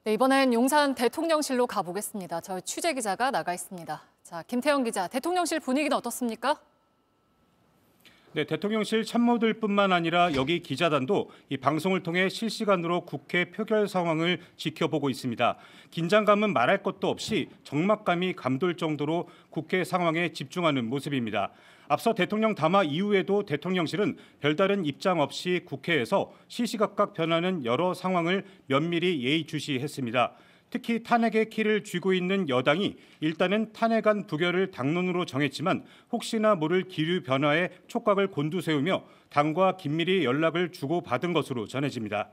네, 이번엔 용산 대통령실로 가보겠습니다. 저희 취재 기자가 나가 있습니다. 자, 김태형 기자, 대통령실 분위기는 어떻습니까? 네, 대통령실 참모들뿐만 아니라 여기 기자단도 이 방송을 통해 실시간으로 국회 표결 상황을 지켜보고 있습니다. 긴장감은 말할 것도 없이 적막감이 감돌 정도로 국회 상황에 집중하는 모습입니다. 앞서 대통령 담화 이후에도 대통령실은 별다른 입장 없이 국회에서 시시각각 변하는 여러 상황을 면밀히 예의주시했습니다. 특히 탄핵의 키를 쥐고 있는 여당이 일단은 탄핵안 부결을 당론으로 정했지만 혹시나 모를 기류 변화에 촉각을 곤두세우며 당과 긴밀히 연락을 주고받은 것으로 전해집니다.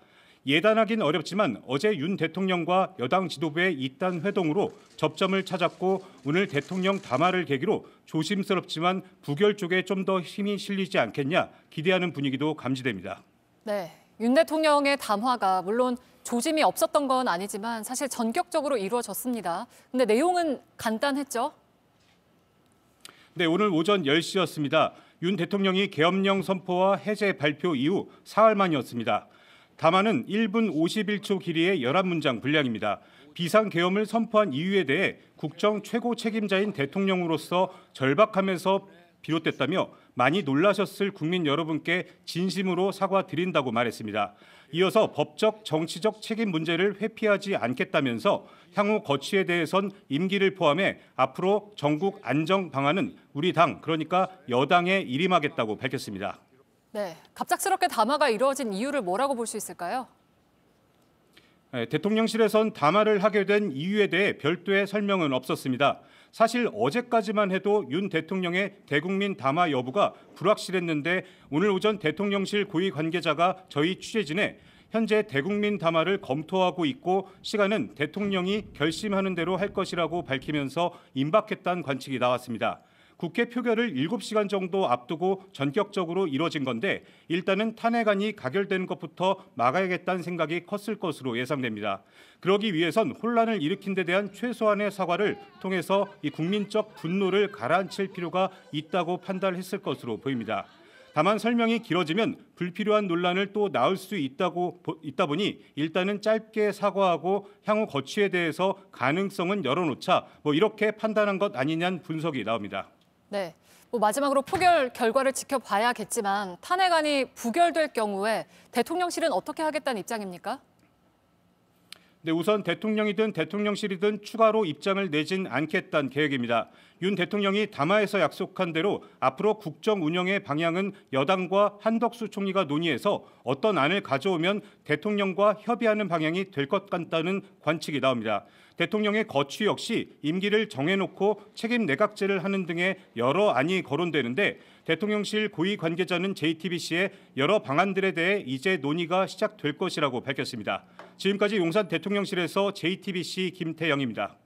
예단하긴 어렵지만 어제 윤 대통령과 여당 지도부의 이딴 회동으로 접점을 찾았고 오늘 대통령 담화를 계기로 조심스럽지만 부결 쪽에 좀 더 힘이 실리지 않겠냐 기대하는 분위기도 감지됩니다. 네, 윤 대통령의 담화가 물론 조짐이 없었던 건 아니지만 사실 전격적으로 이루어졌습니다. 근데 내용은 간단했죠? 네, 오늘 오전 10시였습니다. 윤 대통령이 계엄령 선포와 해제 발표 이후 사흘 만이었습니다. 담화는 1분 51초 길이의 11문장 분량입니다. 비상계엄을 선포한 이유에 대해 국정 최고 책임자인 대통령으로서 절박함에서 비롯됐다며 많이 놀라셨을 국민 여러분께 진심으로 사과드린다고 말했습니다. 이어서 법적, 정치적 책임 문제를 회피하지 않겠다면서 향후 거취에 대해선 임기를 포함해 앞으로 전국 안정 방안은 우리 당, 그러니까 여당에 일임하겠다고 밝혔습니다. 네, 갑작스럽게 담화가 이루어진 이유를 뭐라고 볼 수 있을까요? 대통령실에선 담화를 하게 된 이유에 대해 별도의 설명은 없었습니다. 사실 어제까지만 해도 윤 대통령의 대국민 담화 여부가 불확실했는데 오늘 오전 대통령실 고위 관계자가 저희 취재진에 현재 대국민 담화를 검토하고 있고 시간은 대통령이 결심하는 대로 할 것이라고 밝히면서 임박했다는 관측이 나왔습니다. 국회 표결을 7시간 정도 앞두고 전격적으로 이뤄진 건데 일단은 탄핵안이 가결되는 것부터 막아야겠다는 생각이 컸을 것으로 예상됩니다. 그러기 위해선 혼란을 일으킨 데 대한 최소한의 사과를 통해서 이 국민적 분노를 가라앉힐 필요가 있다고 판단했을 것으로 보입니다. 다만 설명이 길어지면 불필요한 논란을 또 낳을 수 있다 보니 일단은 짧게 사과하고 향후 거취에 대해서 가능성은 열어놓자 이렇게 판단한 것 아니냐는 분석이 나옵니다. 네, 마지막으로 표결 결과를 지켜봐야겠지만 탄핵안이 부결될 경우에 대통령실은 어떻게 하겠다는 입장입니까? 네, 우선 대통령이든 대통령실이든 추가로 입장을 내진 않겠다는 계획입니다. 윤 대통령이 담화에서 약속한 대로 앞으로 국정 운영의 방향은 여당과 한덕수 총리가 논의해서 어떤 안을 가져오면 대통령과 협의하는 방향이 될 것 같다는 관측이 나옵니다. 대통령의 거취 역시 임기를 정해놓고 책임 내각제를 하는 등의 여러 안이 거론되는데 대통령실 고위 관계자는 JTBC에 여러 방안들에 대해 이제 논의가 시작될 것이라고 밝혔습니다. 지금까지 용산 대통령실에서 JTBC 김태영입니다.